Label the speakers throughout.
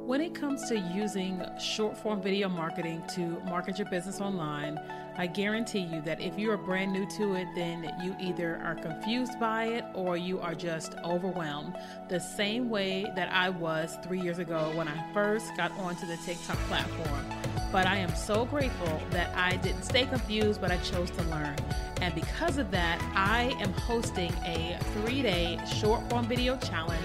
Speaker 1: When it comes to using short form video marketing to market your business online, I guarantee you that if you are brand new to it, then you either are confused by it or you are just overwhelmed. The same way that I was 3 years ago when I first got onto the TikTok platform. But I am so grateful that I didn't stay confused, but I chose to learn. And because of that, I am hosting a 3-day short form video challenge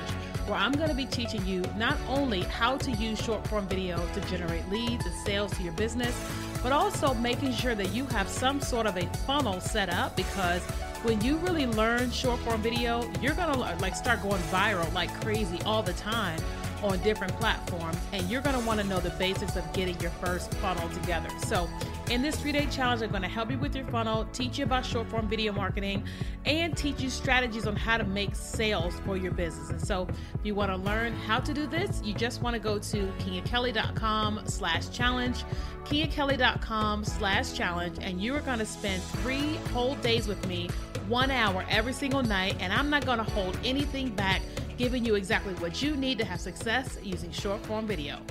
Speaker 1: where I'm going to be teaching you not only how to use short form video to generate leads and sales to your business, but also making sure that you have some sort of a funnel set up, because when you really learn short form video, you're going to start going viral like crazy all the time on different platforms, and you're going to want to know the basics of getting your first funnel together. So in this 3-day challenge, I'm going to help you with your funnel, teach you about short form video marketing, and teach you strategies on how to make sales for your business. And so if you want to learn how to do this, you just want to go to KenyaKelly.com/challenge, KenyaKelly.com/challenge, and you are going to spend 3 whole days with me, 1 hour every single night, and I'm not going to hold anything back, giving you exactly what you need to have success using short form video.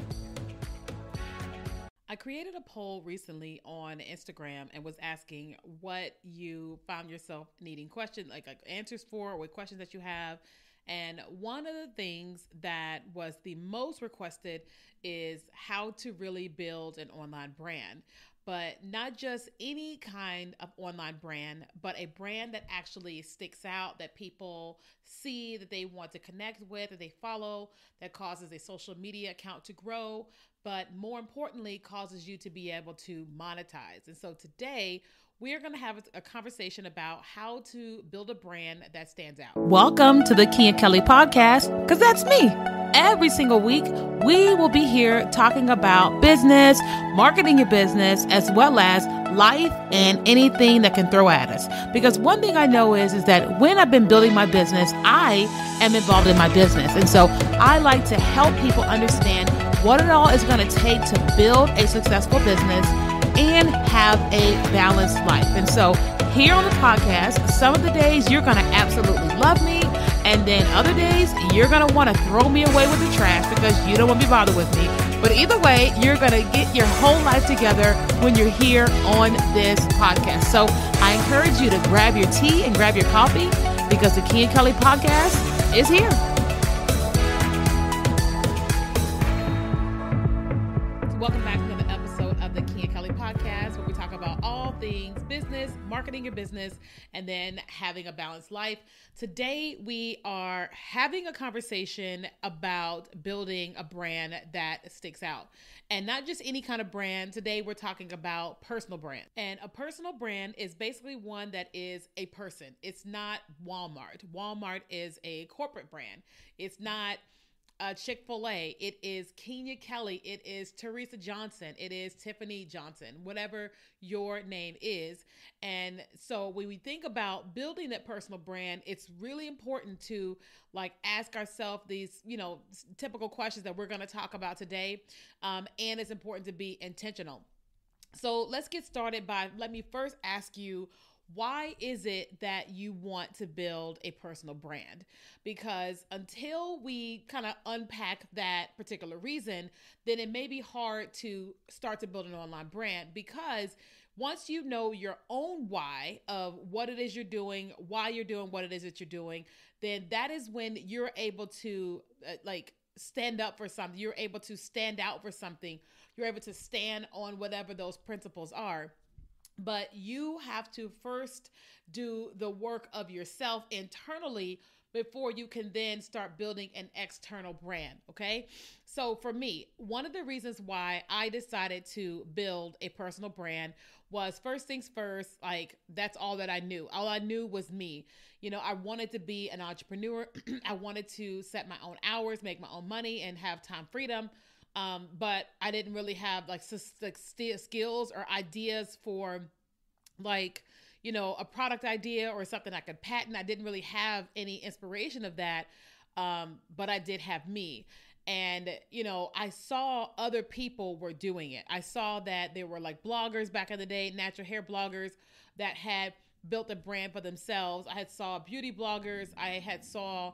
Speaker 1: I created a poll recently on Instagram and was asking what you found yourself needing questions, like answers for, or what questions that you have. And one of the things that was the most requested is how to really build an online brand. But not just any kind of online brand, but a brand that actually sticks out, that people see, that they want to connect with, that they follow, that causes a social media account to grow, but more importantly, causes you to be able to monetize. And so today, we're going to have a conversation about how to build a brand that stands out. Welcome to the Kenya Kelly podcast, because that's me. Every single week, we will be here talking about business, marketing your business, as well as life and anything that can throw at us. Because one thing I know is that when I've been building my business, I am involved in my business. And so I like to help people understand what it all is going to take to build a successful business and have a balanced life. And so here on the podcast, some of the days you're going to absolutely love me. And then other days you're going to want to throw me away with the trash because you don't want to be bothered with me. But either way, you're going to get your whole life together when you're here on this podcast. So I encourage you to grab your tea and grab your coffee, because the Kenya Kelly podcast is here. Welcome back to another episode of the Kenya Kelly podcast, where we talk about all things business, marketing your business, and then having a balanced life. Today, we are having a conversation about building a brand that sticks out. And not just any kind of brand. Today, we're talking about personal brand. And a personal brand is basically one that is a person. It's not Walmart. Walmart is a corporate brand. It's not Chick-fil-A. It is Kenya Kelly. It is Teresa Johnson. It is Tiffany Johnson, whatever your name is. And so when we think about building that personal brand, it's really important to ask ourselves these, typical questions that we're going to talk about today. And it's important to be intentional. So let's get started let me first ask you, why is it that you want to build a personal brand? Because until we kind of unpack that particular reason, then it may be hard to start to build an online brand, because once you know your own why of what it is you're doing, why you're doing what it is that you're doing, then that is when you're able to stand up for something. You're able to stand out for something. You're able to stand on whatever those principles are. But you have to first do the work of yourself internally before you can then start building an external brand, okay? So for me, one of the reasons why I decided to build a personal brand was, first things first, that's all that I knew. All I knew was me. I wanted to be an entrepreneur. I wanted to set my own hours, make my own money, and have time freedom. But I didn't really have skills or ideas for a product idea or something I could patent. I didn't really have any inspiration of that. But I did have me. And, I saw other people were doing it. I saw that there were bloggers back in the day, natural hair bloggers that had built a brand for themselves. I had saw beauty bloggers. I had saw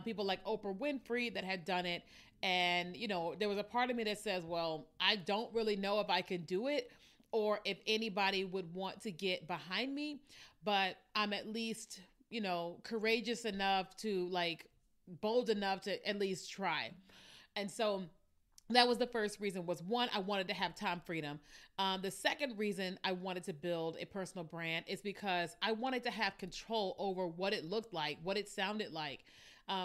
Speaker 1: people like Oprah Winfrey that had done it. And, there was a part of me that says, well, I don't really know if I can do it or if anybody would want to get behind me, but I'm at least, courageous enough to bold enough to at least try. And so that was the first reason. Was one, I wanted to have time freedom. The second reason I wanted to build a personal brand is because I wanted to have control over what it looked like, what it sounded like.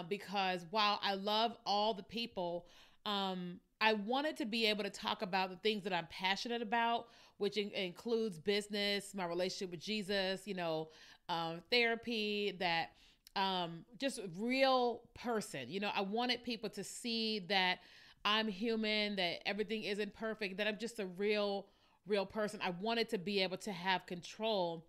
Speaker 1: Because while I love all the people, I wanted to be able to talk about the things that I'm passionate about, which includes business, my relationship with Jesus, therapy, that just real person. I wanted people to see that I'm human, that everything isn't perfect, that I'm just a real person. I wanted to be able to have control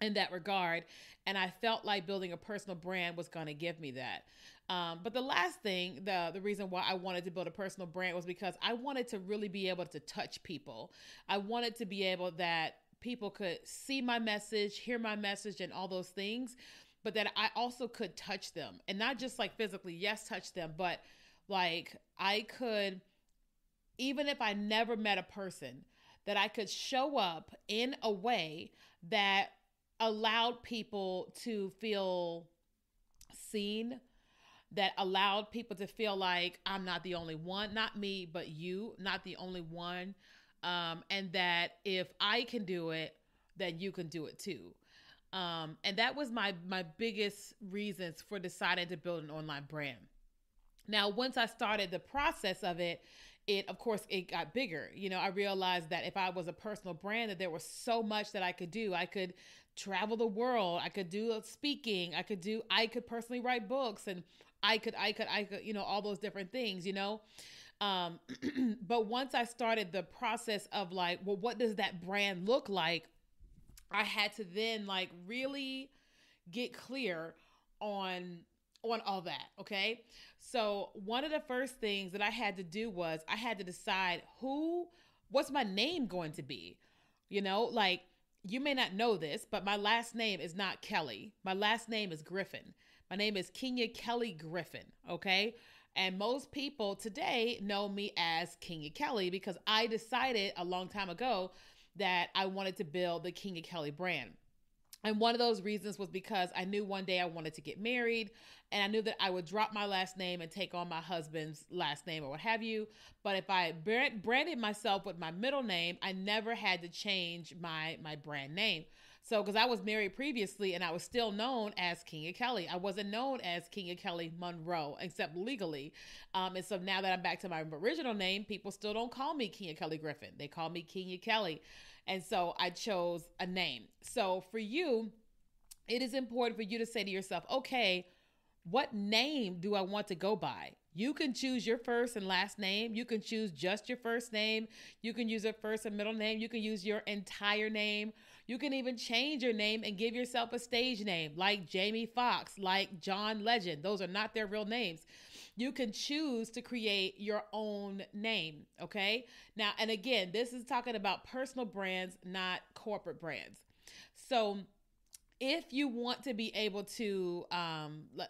Speaker 1: in that regard. And I felt like building a personal brand was going to give me that. But the last thing, the reason why I wanted to build a personal brand was because I wanted to really be able to touch people. I wanted to be able that people could see my message, hear my message, and all those things, but that I also could touch them. And not just physically, yes, touch them, but I could, even if I never met a person, that I could show up in a way that allowed people to feel seen, that allowed people to feel like I'm not the only one, not me, but you, not the only one. And that if I can do it, then you can do it too. And that was my biggest reasons for deciding to build an online brand. Now, once I started the process of it, of course, it got bigger. I realized that if I was a personal brand, that there was so much that I could do. I could travel the world. I could do speaking. I could personally write books, and I could, all those different things, But once I started the process of well, what does that brand look like? I had to then really get clear on all that. Okay. So one of the first things that I had to do was I had to decide what's my name going to be? You may not know this, but my last name is not Kelly. My last name is Griffin. My name is Kenya Kelly Griffin. Okay. And most people today know me as Kenya Kelly because I decided a long time ago that I wanted to build the Kenya Kelly brand. And one of those reasons was because I knew one day I wanted to get married, and I knew that I would drop my last name and take on my husband's last name or what have you. But if I branded myself with my middle name, I never had to change my brand name. So, because I was married previously and I was still known as Kenya Kelly. I wasn't known as Kenya Kelly Monroe, except legally. And so now that I'm back to my original name, people still don't call me Kenya Kelly Griffin. They call me Kenya Kelly. And so I chose a name. So for you, it is important for you to say to yourself, okay, what name do I want to go by? You can choose your first and last name. You can choose just your first name. You can use your first and middle name. You can use your entire name. You can even change your name and give yourself a stage name like Jamie Foxx, like John Legend. Those are not their real names. You can choose to create your own name, okay? Now, and again, this is talking about personal brands, not corporate brands. So if you want to be able to,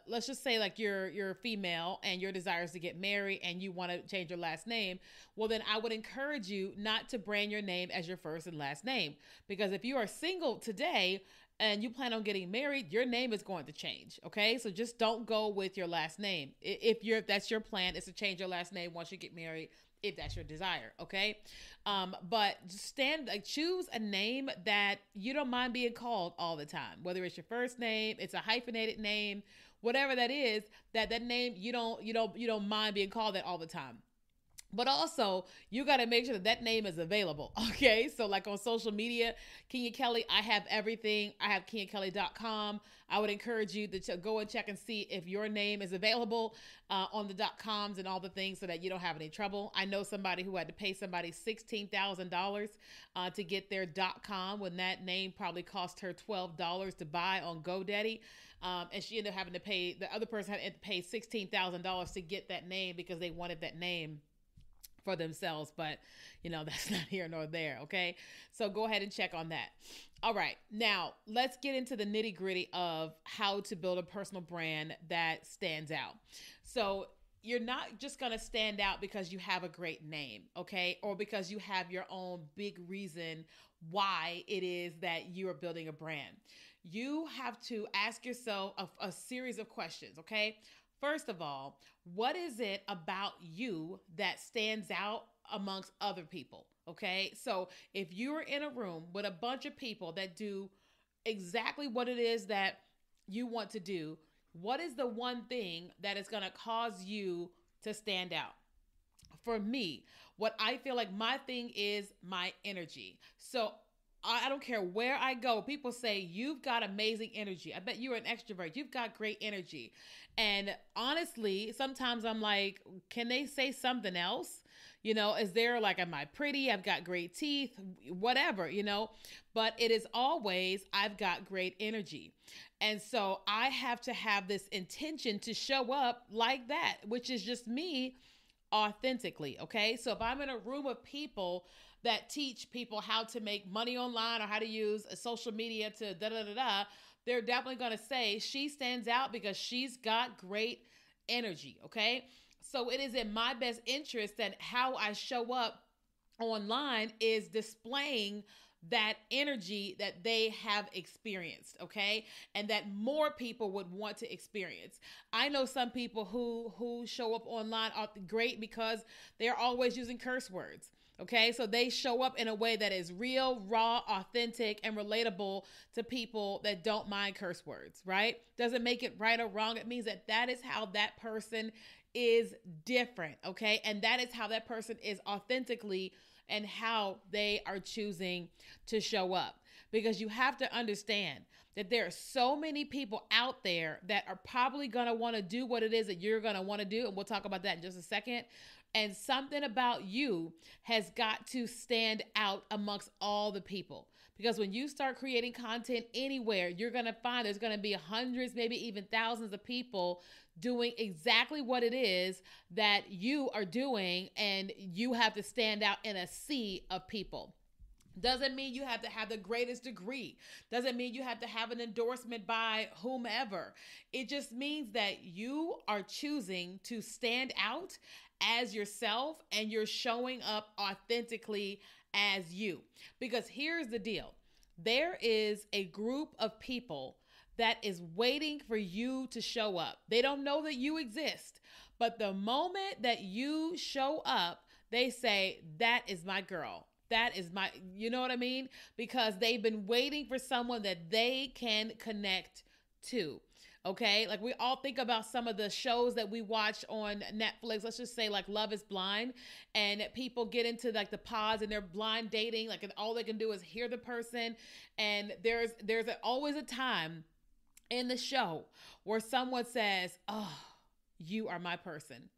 Speaker 1: let's just say you're a female and your desire is to get married and you want to change your last name, well, then I would encourage you not to brand your name as your first and last name. Because if you are single today and you plan on getting married, your name is going to change. Okay. So just don't go with your last name. If that's your plan, is to change your last name once you get married, if that's your desire. Okay. But choose a name that you don't mind being called all the time, whether it's your first name, it's a hyphenated name, whatever that is, that name, you don't mind being called that all the time. But also, you got to make sure that name is available. Okay. So on social media, Kenya Kelly, I have everything. I have KenyaKelly.com. I would encourage you to go and check and see if your name is available on the .coms and all the things so that you don't have any trouble. I know somebody who had to pay somebody $16,000 to get their .com when that name probably cost her $12 to buy on GoDaddy. And she ended up having to pay, the other person had to pay $16,000 to get that name because they wanted that name for themselves, but that's not here nor there. Okay. So go ahead and check on that. All right. Now let's get into the nitty gritty of how to build a personal brand that stands out. So you're not just going to stand out because you have a great name, okay? Or because you have your own big reason why it is that you are building a brand. You have to ask yourself a series of questions, okay? First of all, what is it about you that stands out amongst other people, okay? So if you're in a room with a bunch of people that do exactly what it is that you want to do, what is the one thing that is going to cause you to stand out? For me, what I feel like my thing is my energy. So I don't care where I go. People say, you've got amazing energy. I bet you're an extrovert. You've got great energy. And honestly, sometimes I'm like, can they say something else? Is there like, am I pretty? I've got great teeth, whatever, but it is always, I've got great energy. And so I have to have this intention to show up like that, which is just me authentically. Okay. So if I'm in a room of people that teach people how to make money online or how to use a social media to they're definitely going to say she stands out because she's got great energy. Okay. So it is in my best interest that how I show up online is displaying that energy that they have experienced, okay? And that more people would want to experience. I know some people who show up online are great because they're always using curse words. Okay, so they show up in a way that is real, raw, authentic, and relatable to people that don't mind curse words, right? Doesn't make it right or wrong. It means that is how that person is different, okay? And that is how that person is authentically and how they are choosing to show up. Because you have to understand that there are so many people out there that are probably going to want to do what it is that you're going to want to do. And we'll talk about that in just a second. And something about you has got to stand out amongst all the people. Because when you start creating content anywhere, you're going to find there's going to be hundreds, maybe even thousands of people doing exactly what it is that you are doing. And you have to stand out in a sea of people. Doesn't mean you have to have the greatest degree. Doesn't mean you have to have an endorsement by whomever. It just means that you are choosing to stand out as yourself and you're showing up authentically as you. Because here's the deal. There is a group of people that is waiting for you to show up. They don't know that you exist, but the moment that you show up, they say, that is my girl. That is my, you know what I mean? Because they've been waiting for someone that they can connect to. Okay. Like we all think about some of the shows that we watch on Netflix. Let's just say like Love is Blind, and people get into like the pods and they're blind dating. Like, and all they can do is hear the person. And there's always a time in the show where someone says, oh, you are my person.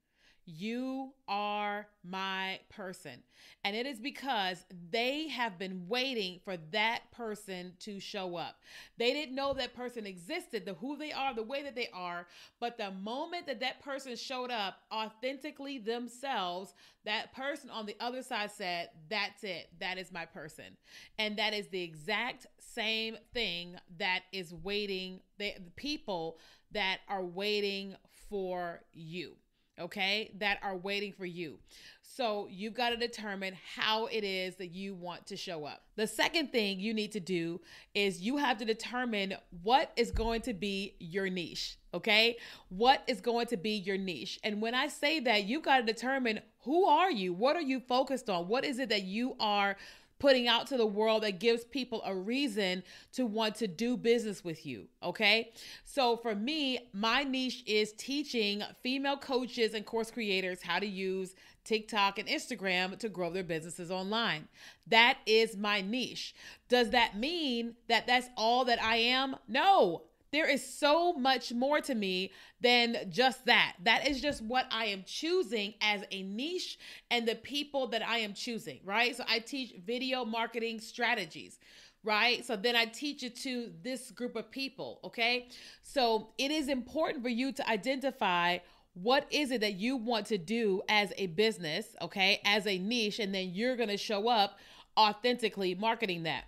Speaker 1: You are my person. And it is because they have been waiting for that person to show up. They didn't know that person existed, who they are, the way that they are. But the moment that that person showed up authentically themselves, that person on the other side said, that's it. That is my person. And that is the exact same thing that is waiting, the people that are waiting for you. Okay, that are waiting for you. So you've got to determine how it is that you want to show up. The second thing you need to do is you have to determine what is going to be your niche. Okay, what is going to be your niche? And when I say that, you've got to determine, who are you? What are you focused on? What is it that you are putting out to the world that gives people a reason to want to do business with you, okay? So for me, my niche is teaching female coaches and course creators how to use TikTok and Instagram to grow their businesses online. That is my niche. Does that mean that that's all that I am? No. There is so much more to me than just that. That is just what I am choosing as a niche and the people that I am choosing, right? So I teach video marketing strategies, right? So then I teach it to this group of people, okay? So it is important for you to identify what is it that you want to do as a business, okay, as a niche, and then you're going to show up authentically marketing that.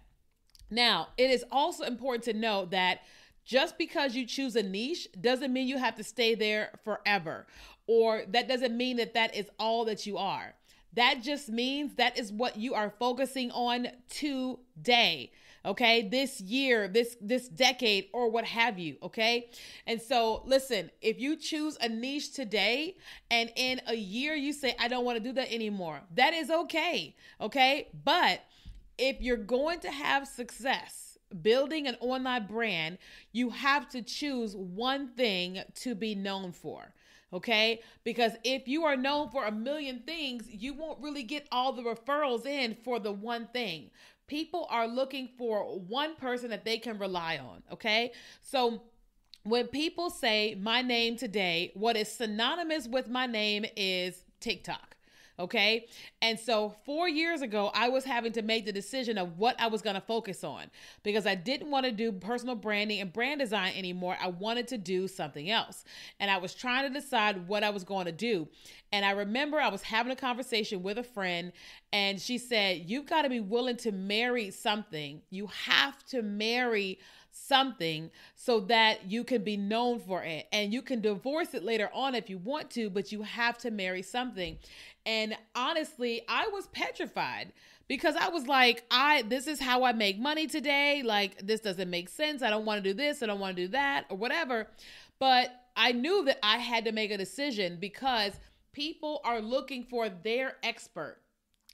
Speaker 1: Now, it is also important to know that just because you choose a niche doesn't mean you have to stay there forever, or that doesn't mean that that is all that you are. That just means that is what you are focusing on today. Okay, this year, this decade, or what have you. Okay, and so listen, if you choose a niche today and in a year you say, I don't want to do that anymore, that is okay. Okay, but if you're going to have success building an online brand, you have to choose one thing to be known for. Okay, because if you are known for a million things, you won't really get all the referrals in for the one thing. People are looking for one person that they can rely on. Okay, so when people say my name today, what is synonymous with my name is TikTok. Okay. And so 4 years ago, I was having to make the decision of what I was going to focus on because I didn't want to do personal branding and brand design anymore. I wanted to do something else. And I was trying to decide what I was going to do. And I remember I was having a conversation with a friend and she said, you've got to be willing to marry something. You have to marry something so that you can be known for it, and you can divorce it later on if you want to, but you have to marry something. And honestly, I was petrified because I was like, this is how I make money today. Like, this doesn't make sense. I don't want to do this. I don't want to do that or whatever. But I knew that I had to make a decision because people are looking for their expert.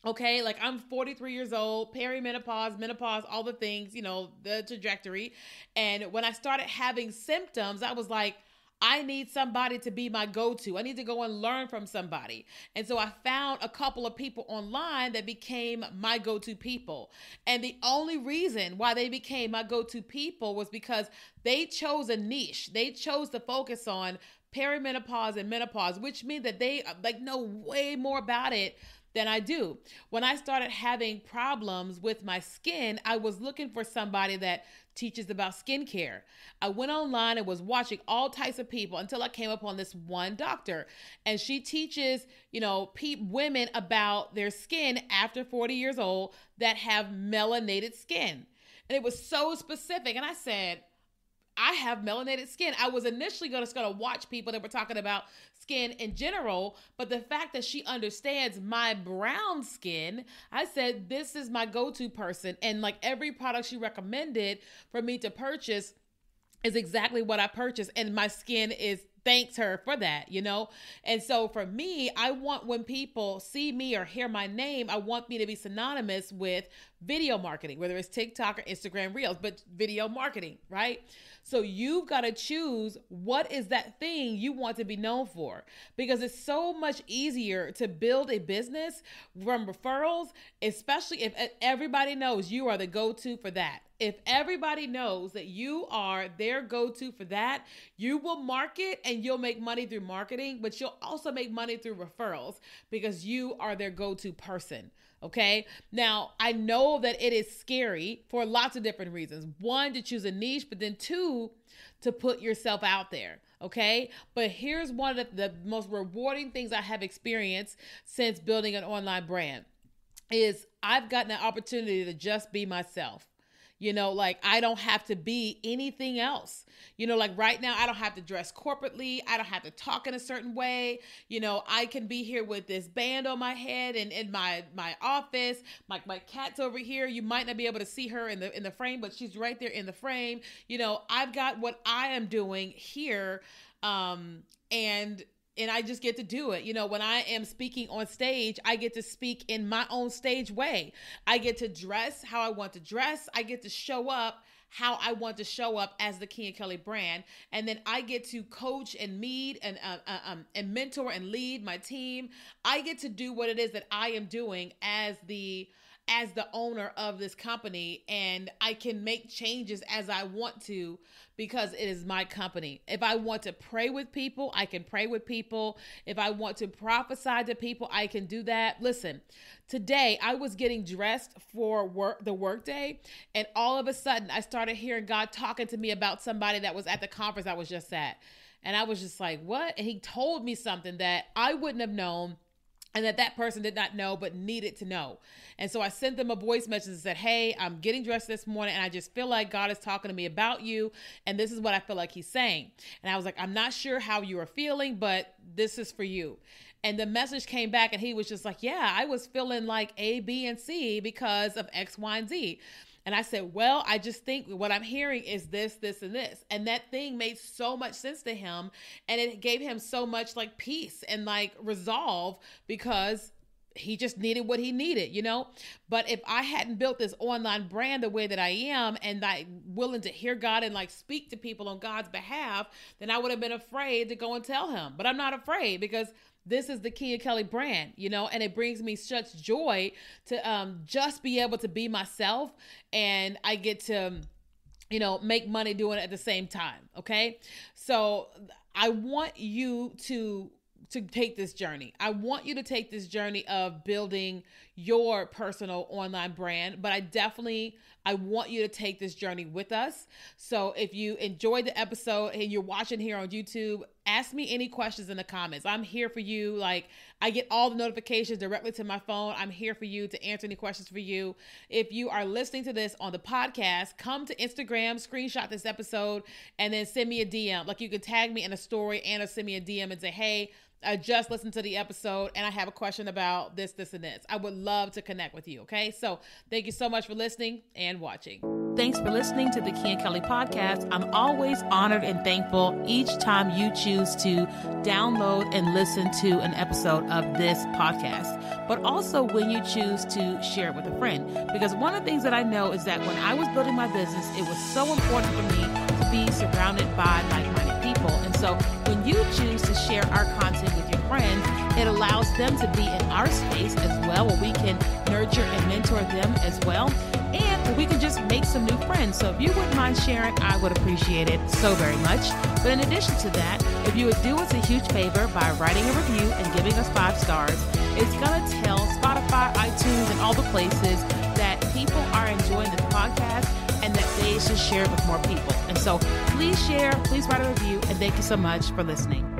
Speaker 1: Okay, like I'm 43 years old, perimenopause, menopause, all the things, the trajectory. And when I started having symptoms, I was like, I need somebody to be my go-to. I need to go and learn from somebody. And so I found a couple of people online that became my go-to people. And the only reason why they became my go-to people was because they chose a niche. They chose to focus on perimenopause and menopause, which means that they know way more about it than I do. When I started having problems with my skin, I was looking for somebody that teaches about skincare. I went online and was watching all types of people until I came upon this one doctor, and she teaches, women about their skin after 40 years old that have melanated skin. And it was so specific. And I said, I have melanated skin. I was initially just going to watch people that were talking about skin in general, but the fact that she understands my brown skin, I said, this is my go-to person. And like every product she recommended for me to purchase is exactly what I purchased. And my skin thanks her for that, And so for me, I want when people see me or hear my name, I want me to be synonymous with video marketing, whether it's TikTok or Instagram Reels, but video marketing, right? So you've got to choose what is that thing you want to be known for, because it's so much easier to build a business from referrals, especially if everybody knows you are the go-to for that. If everybody knows that you are their go-to for that, you will market and you'll make money through marketing, but you'll also make money through referrals because you are their go-to person. Okay. Now, I know that it is scary for lots of different reasons. One, to choose a niche, but then two, to put yourself out there. Okay. But here's one of the most rewarding things I have experienced since building an online brand is I've gotten an opportunity to just be myself. I don't have to be anything else. Like right now, I don't have to dress corporately. I don't have to talk in a certain way. I can be here with this band on my head and in my office. My cat's over here. You might not be able to see her in the frame, but she's right there in the frame. I've got what I am doing here. And I just get to do it. When I am speaking on stage, I get to speak in my own stage way. I get to dress how I want to dress. I get to show up how I want to show up as the Kia Kelly brand. And then I get to coach and lead and mentor and lead my team. I get to do what it is that I am doing as the owner of this company, and I can make changes as I want to because it is my company. If I want to pray with people, I can pray with people. If I want to prophesy to people, I can do that. Listen, today I was getting dressed for the workday, and all of a sudden I started hearing God talking to me about somebody that was at the conference I was just at. And I was just like, what? And he told me something that I wouldn't have known and that person did not know but needed to know. And so I sent them a voice message and said, hey, I'm getting dressed this morning and I just feel like God is talking to me about you, and this is what I feel like he's saying. And I was like, I'm not sure how you are feeling, but this is for you. And the message came back and he was just like, yeah, I was feeling like A, B, and C because of X, Y, and Z. And I said, well, I just think what I'm hearing is this, this, and this. And that thing made so much sense to him. And it gave him so much like peace and like resolve, because he just needed what he needed, you know? But if I hadn't built this online brand the way that I am, and I'm willing to hear God and like speak to people on God's behalf, then I would have been afraid to go and tell him. But I'm not afraid, because this is the Kia Kelly brand, you know, and it brings me such joy to just be able to be myself, and I get to, you know, make money doing it at the same time. Okay. So I want you to take this journey. I want you to take this journey of building your personal online brand, but I want you to take this journey with us. So if you enjoyed the episode and you're watching here on YouTube, ask me any questions in the comments. I'm here for you. Like, I get all the notifications directly to my phone. I'm here for you to answer any questions for you. If you are listening to this on the podcast, come to Instagram, screenshot this episode, and then send me a DM. Like, you can tag me in a story and send me a DM and say, hey, I just listened to the episode and I have a question about this, this, and this. I would love to connect with you. Okay. So thank you so much for listening and watching. Thanks for listening to the Kia Kelly podcast. I'm always honored and thankful each time you choose to download and listen to an episode of this podcast, but also when you choose to share it with a friend. Because one of the things that I know is that when I was building my business, it was so important for me to be surrounded by like-minded people. And so when you choose to share our content with your friends, it allows them to be in our space as well, where we can nurture and mentor them as well. And we can just make some new friends. So if you wouldn't mind sharing, I would appreciate it so very much. But in addition to that, if you would do us a huge favor by writing a review and giving us 5 stars, it's going to tell Spotify, iTunes, and all the places that people are enjoying this podcast and that they should share it with more people. And so please share, please write a review, and thank you so much for listening.